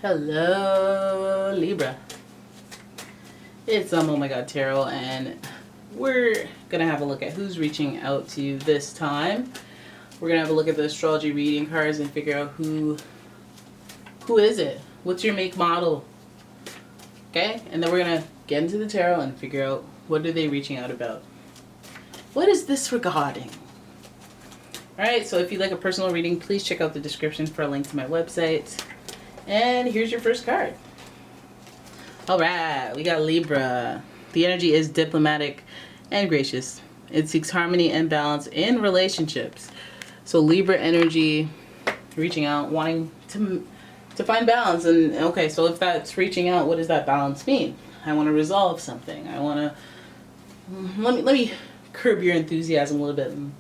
Hello, Libra. It's umomgtarot Tarot, and we're gonna have a look at who's reaching out to you this time. We're gonna have a look at the astrology reading cards and figure out who is it? What's your make, model? Okay, and then we're gonna get into the tarot and figure out what are they reaching out about. What is this regarding? Alright, so if you'd like a personal reading, please check out the description for a link to my website. And here's your first card. Alright, we got Libra. The energy is diplomatic and gracious. It seeks harmony and balance in relationships. So Libra energy, reaching out, wanting to find balance. And okay, so if that's reaching out, what does that balance mean? I want to resolve something. I want to let me curb your enthusiasm a little bit and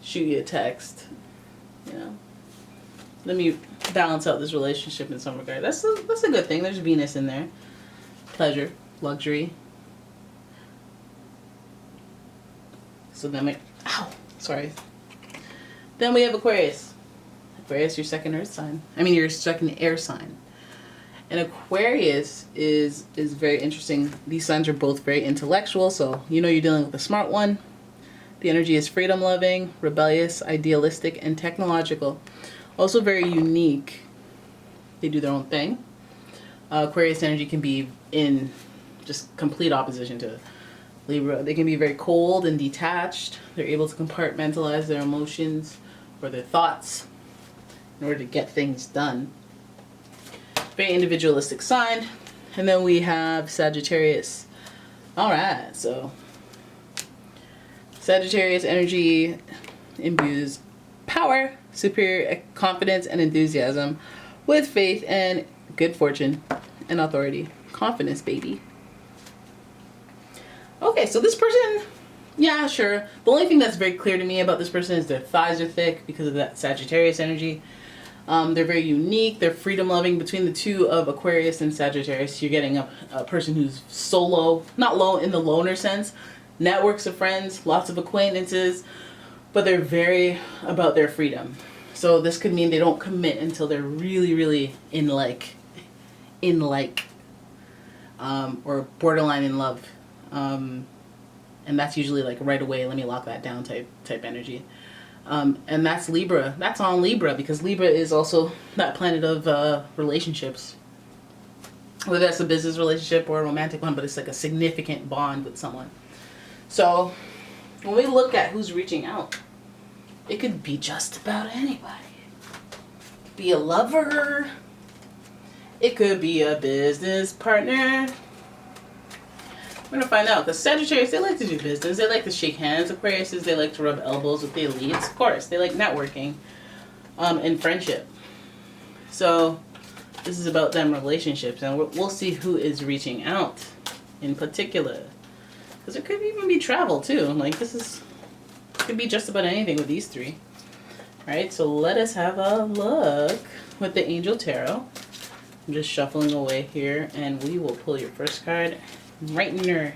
shoot you a text. You know, let me balance out this relationship in some regard. That's a good thing. There's Venus in there. Pleasure, luxury. So then Then we have Aquarius. Aquarius, your second earth sign. I mean, your second air sign. And Aquarius is very interesting. These signs are both very intellectual, so you know you're dealing with a smart one. The energy is freedom-loving, rebellious, idealistic, and technological. Also very unique. They do their own thing. Aquarius energy can be in just complete opposition to Libra. They can be very cold and detached. They're able to compartmentalize their emotions or their thoughts in order to get things done. Very individualistic sign. And then we have Sagittarius. Alright, so Sagittarius energy imbues power, superior confidence, and enthusiasm with faith and good fortune and authority. Confidence, baby. Okay, so this person, yeah, sure. The only thing that's very clear to me about this person is their thighs are thick because of that Sagittarius energy. They're very unique. They're freedom-loving. Between the two of Aquarius and Sagittarius, you're getting a person who's solo, not low in the loner sense, networks of friends, lots of acquaintances, but they're very about their freedom. So this could mean they don't commit until they're really, really or borderline in love. And that's usually like right away, let me lock that down type energy. And that's Libra. That's on Libra because Libra is also that planet of relationships. Whether that's a business relationship or a romantic one, but it's like a significant bond with someone. So when we look at who's reaching out, it could be just about anybody. It could be a lover. It could be a business partner. We're going to find out because Sagittarius, they like to do business. They like to shake hands. Aquarius, they like to rub elbows with the elites. Of course, they like networking and friendship. So this is about them relationships. And we'll see who is reaching out in particular. Because it could even be travel too. Like could be just about anything with these three. Alright, so let us have a look with the Angel Tarot. I'm just shuffling away here and we will pull your first card right in there.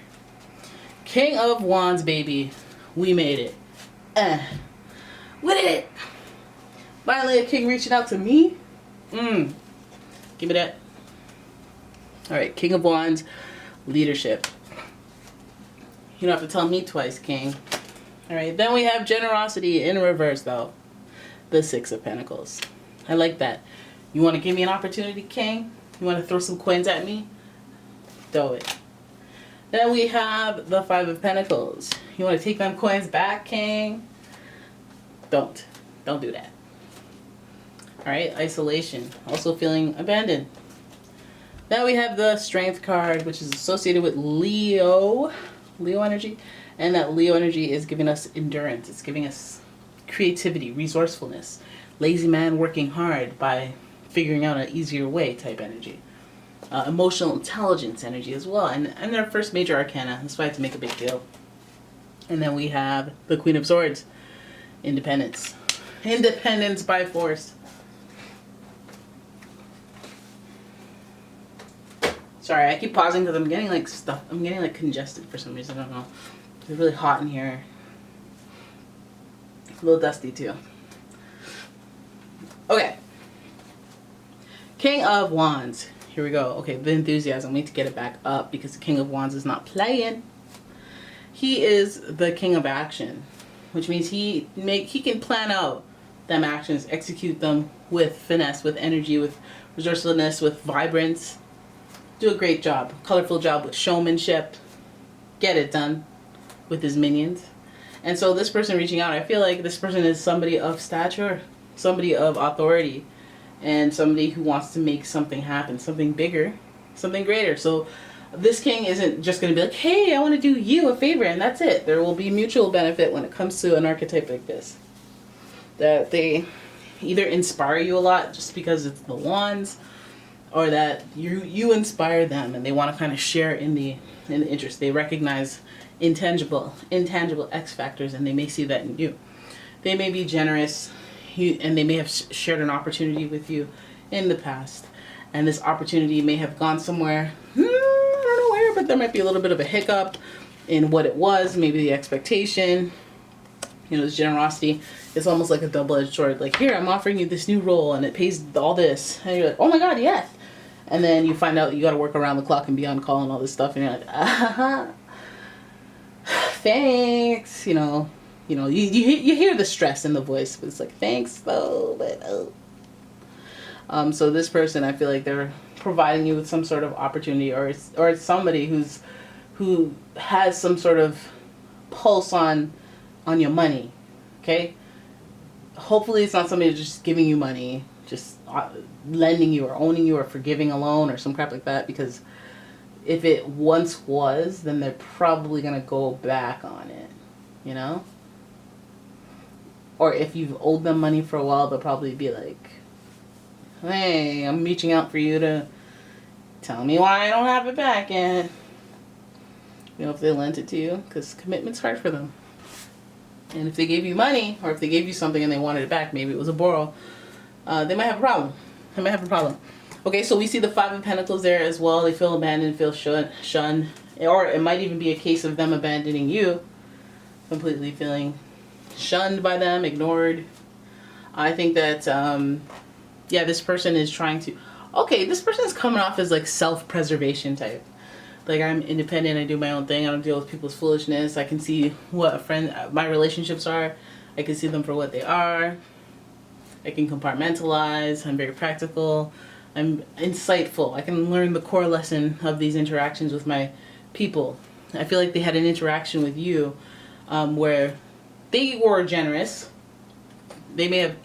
King of Wands, baby. We made it. We did it. Finally a king reaching out to me. Give me that. Alright, King of Wands, leadership. You don't have to tell me twice, King. Alright, then we have generosity in reverse, though. The Six of Pentacles. I like that. You want to give me an opportunity, King? You want to throw some coins at me? Throw it. Then we have the Five of Pentacles. You want to take them coins back, King? Don't. Don't do that. Alright, isolation. Also feeling abandoned. Then we have the Strength card, which is associated with Leo energy, and that Leo energy is giving us endurance. It's giving us creativity, resourcefulness, lazy man working hard by figuring out an easier way type energy. Emotional intelligence energy as well, and their first major arcana. That's why I have to make a big deal. And then we have the Queen of Swords, independence. Independence by force. Sorry, I keep pausing because I'm getting like congested for some reason. I don't know. It's really hot in here. A little dusty too. Okay. King of Wands. Here we go. Okay, the enthusiasm. We need to get it back up because the King of Wands is not playing. He is the king of action, which means he can plan out them actions, execute them with finesse, with energy, with resourcefulness, with vibrance. Do a great job, colorful job with showmanship. Get it done with his minions. And so this person reaching out, I feel like this person is somebody of stature, somebody of authority, and somebody who wants to make something happen, something bigger, something greater. So this king isn't just going to be like, hey, I want to do you a favor, and that's it. There will be mutual benefit when it comes to an archetype like this. That they either inspire you a lot just because it's the wands, or that you inspire them and they want to kind of share in the interest. They recognize intangible X factors, and they may see that in you. They may be generous, and they may have shared an opportunity with you in the past, and this opportunity may have gone somewhere, I don't know where, but there might be a little bit of a hiccup in what it was, maybe the expectation, this generosity. It's almost like a double-edged sword. Like, here, I'm offering you this new role and it pays all this, and you're like, oh my god, yes. And then you find out you got to work around the clock and be on call and all this stuff, and you're like, thanks, you hear the stress in the voice, but it's like, thanks though, but oh. So this person, I feel like they're providing you with some sort of opportunity, or it's somebody who has some sort of pulse on your money. Okay, hopefully it's not somebody just giving you money, just lending you or owning you or forgiving a loan or some crap like that, because if it once was, then they're probably going to go back on it, Or if you've owed them money for a while, they'll probably be like, hey, I'm reaching out for you to tell me why I don't have it back yet. If they lent it to you, because commitment's hard for them. And if they gave you money, or if they gave you something and they wanted it back, maybe it was a borrow, they might have a problem. Okay, so we see the Five of Pentacles there as well. They feel abandoned, feel shunned. Or it might even be a case of them abandoning you, completely feeling shunned by them, ignored. I think that, this person is trying to... Okay, this person is coming off as like self-preservation type. Like, I'm independent, I do my own thing, I don't deal with people's foolishness. I can see what my relationships are. I can see them for what they are. I can compartmentalize. I'm very practical. I'm insightful. I can learn the core lesson of these interactions with my people. I feel like they had an interaction with you where they were generous. They may have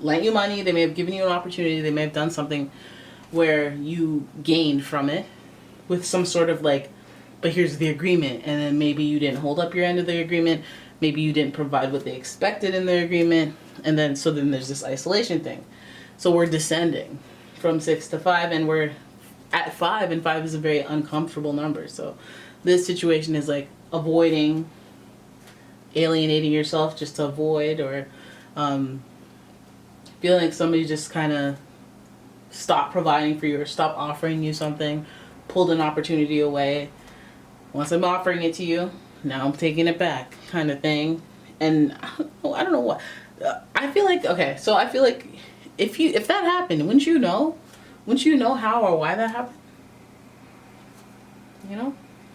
lent you money. They may have given you an opportunity. They may have done something where you gained from it with some sort of like, but here's the agreement. And then maybe you didn't hold up your end of the agreement. Maybe you didn't provide what they expected in the agreement. And then, so then there's this isolation thing. So we're descending from 6 to 5, and we're at 5, and 5 is a very uncomfortable number. So this situation is like avoiding, alienating yourself just to avoid, or feeling like somebody just kind of stopped providing for you or stopped offering you something, pulled an opportunity away. Once I'm offering it to you, now I'm taking it back, kind of thing. And I don't know what. I feel like, okay, so I feel like if that happened, wouldn't you know? Wouldn't you know how or why that happened?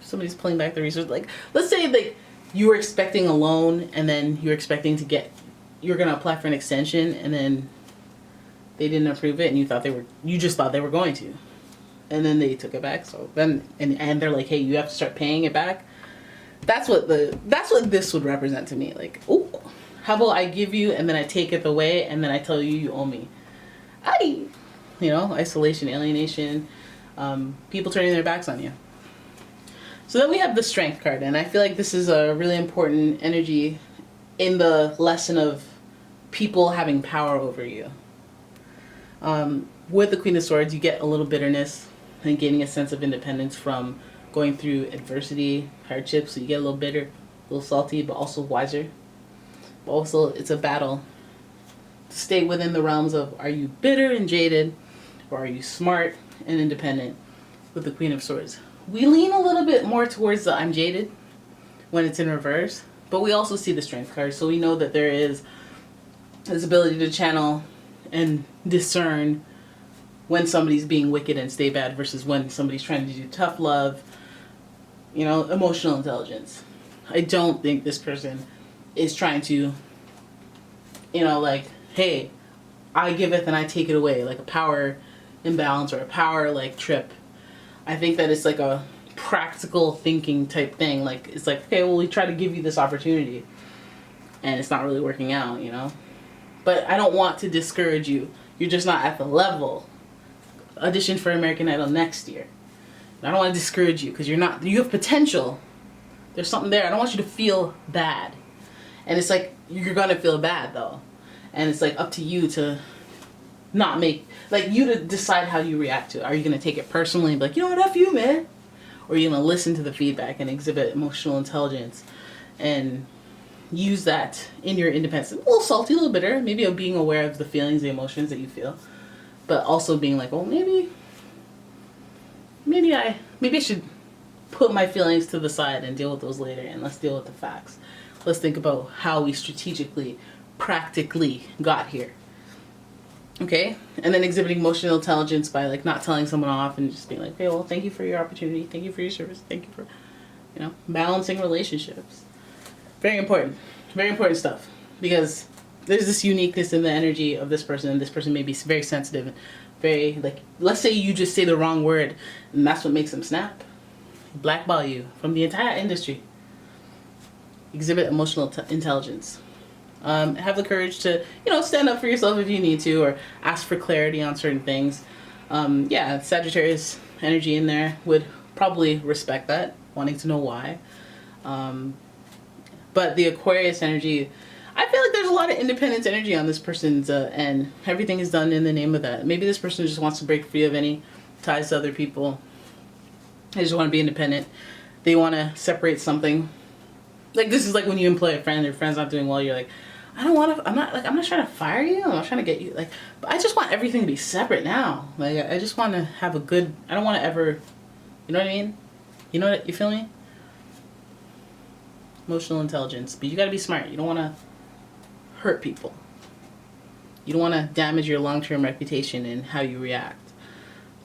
Somebody's pulling back the resource. Like, let's say like you were expecting a loan, and then you're expecting you're gonna apply for an extension, and then they didn't approve it, and you just thought they were going to, and then they took it back. So then, and they're like, hey, you have to start paying it back. That's what this would represent to me. Like, oh, how about I give you, and then I take it away, and then I tell you owe me. Isolation, alienation, people turning their backs on you. So then we have the Strength card, and I feel like this is a really important energy in the lesson of people having power over you. With the Queen of Swords, you get a little bitterness and gaining a sense of independence from going through adversity, hardships. So you get a little bitter, a little salty, but also wiser. But also, it's a battle to stay within the realms of, are you bitter and jaded, or are you smart and independent? With the Queen of Swords, we lean a little bit more towards the I'm jaded when it's in reverse, but we also see the Strength card, so we know that there is this ability to channel and discern when somebody's being wicked and stay bad versus when somebody's trying to do tough love, you know, emotional intelligence. I don't think this person is trying to, you know, like, hey, I giveth and I take it away, like a power imbalance or a power like trip. I think that it's like a practical thinking type thing. Like, it's like, okay, well, we try to give you this opportunity and it's not really working out, you know. But I don't want to discourage you. You're just not at the level. Audition for American Idol next year. I don't want to discourage you because you're not, you have potential. There's something there. I don't want you to feel bad. And it's like, you're going to feel bad though. And it's like up to you to not make, like you to decide how you react to it. Are you going to take it personally and be like, you know what, F you, man? Or are you going to listen to the feedback and exhibit emotional intelligence and use that in your independence? A little salty, a little bitter. Maybe of being aware of the feelings, the emotions that you feel. But also being like, well, maybe I should put my feelings to the side and deal with those later, and let's deal with the facts. Let's think about how we strategically, practically got here. Okay? And then exhibiting emotional intelligence by like not telling someone off and just being like, okay, well, thank you for your opportunity. Thank you for your service. Thank you for, you know, balancing relationships. Very important. Very important stuff. Because there's this uniqueness in the energy of this person, and this person may be very sensitive and very, like, let's say you just say the wrong word and that's what makes them snap. Blackball you from the entire industry. Exhibit emotional intelligence. Have the courage to, you know, stand up for yourself if you need to, or ask for clarity on certain things. Yeah, Sagittarius energy in there would probably respect that, wanting to know why. But the Aquarius energy, I feel like there's a lot of independence energy on this person's end. Everything is done in the name of that. Maybe this person just wants to break free of any ties to other people. They just want to be independent. They want to separate something. Like, this is like when you employ a friend, your friend's not doing well, you're like, I'm not trying to fire you, I'm not trying to get you, like, but I just want everything to be separate now. Like, I just want to have a good, I don't want to ever, you know what I mean? You know what, you feel me? Emotional intelligence. But you got to be smart. You don't want to hurt people. You don't want to damage your long-term reputation and how you react.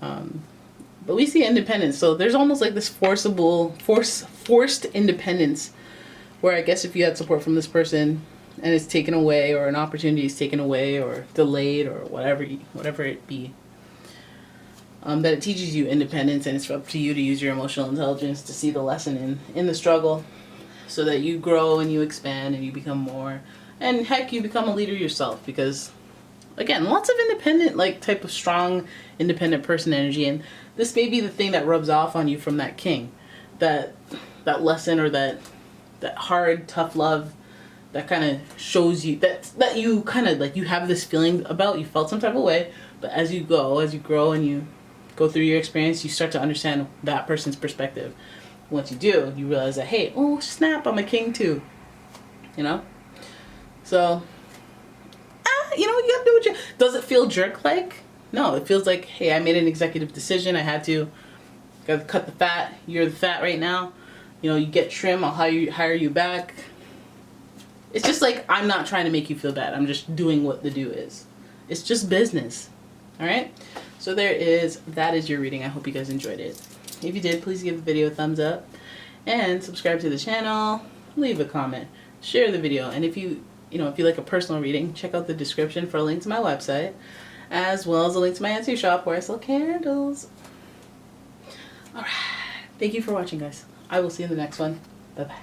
But we see independence. So there's almost like this forced independence where I guess if you had support from this person and it's taken away, or an opportunity is taken away or delayed or whatever it be, that it teaches you independence, and it's up to you to use your emotional intelligence to see the lesson in the struggle so that you grow and you expand and you become more, and heck, you become a leader yourself, because again, lots of independent, like, type of strong independent person energy, and this may be the thing that rubs off on you from that king, that lesson, or that hard tough love that kind of shows you that you kind of like, you have this feeling about, you felt some type of way, but as you grow and you go through your experience, you start to understand that person's perspective. Once you do, you realize that, hey, oh snap, I'm a king too, you know. So you know, you gotta do what you, does it feel jerk like? No, it feels like, hey, I made an executive decision, I had to, gotta cut the fat, you're the fat right now, you know, you get trim, I'll hire you back. It's just like, I'm not trying to make you feel bad, I'm just doing what the do is. It's just business. Alright? So that is your reading. I hope you guys enjoyed it. If you did, please give the video a thumbs up and subscribe to the channel, leave a comment, share the video, and if you like a personal reading, check out the description for a link to my website, as well as a link to my Etsy shop where I sell candles. Alright, thank you for watching, guys. I will see you in the next one. Bye bye.